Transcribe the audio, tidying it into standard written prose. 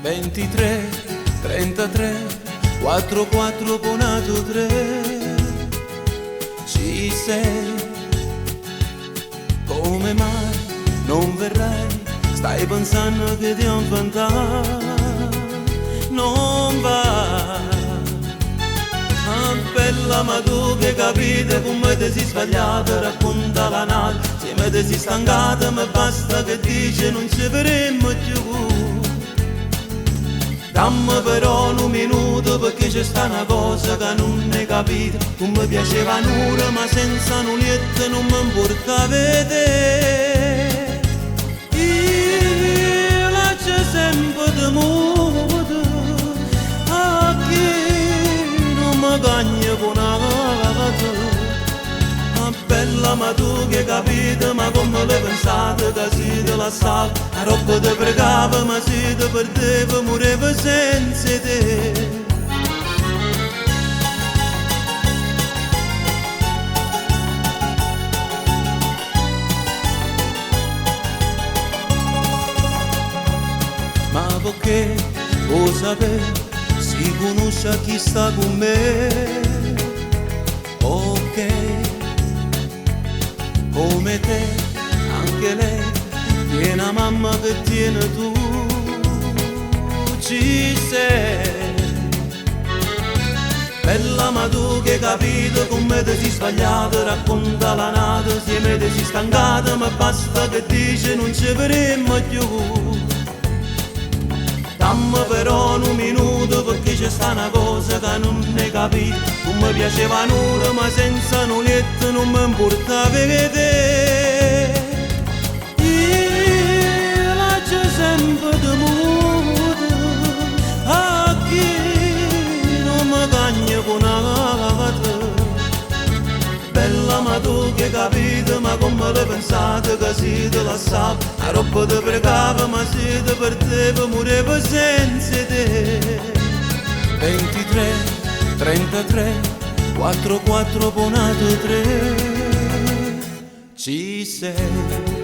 23, 33, 44 ponato 3. Ci sei, come mai non verrai? Stai pensando che ti ho inventato? Non va. Bella, ma tu che capite come ti sei sbagliata, racconta la nata. Se me ti sei stancata, ma basta che dici non ci vedremo più. Dammi però un minuto perché c'è sta una cosa che non hai capito. Tu mi piaceva un'ora ma senza nulietta non mi porta a vedere. Io lascio sempre di modo a chi non mi cagna con una cata. Bella, ma tu che capite, ma come le pensate che si te la sal? La roba ti pregava, ma si te perdeva, moriva senza te. Ma perché lo sapere, si conosce chi sta con me? Ok, come te, anche lei, tiene una mamma che tiene tu, ci sei. Bella, ma tu che capito come ti sei sbagliata, racconta la nata. Se me ti sei stancata, ma basta che dici non ci vedremo più. Dammi però un minuto perché c'è sta una cosa che non hai capito. Tu mi piaceva un'ora ma senza nulietta non mi importa a vedere. Io lascio sempre di modo a chi non mi cagna con una cata. Bella, ma tu che capite, ma come le pensate che si te la sa? La roba ti pregava, ma si te perdeva, moriva senza te. 23, 33, 44 ponato 3. Ci sei.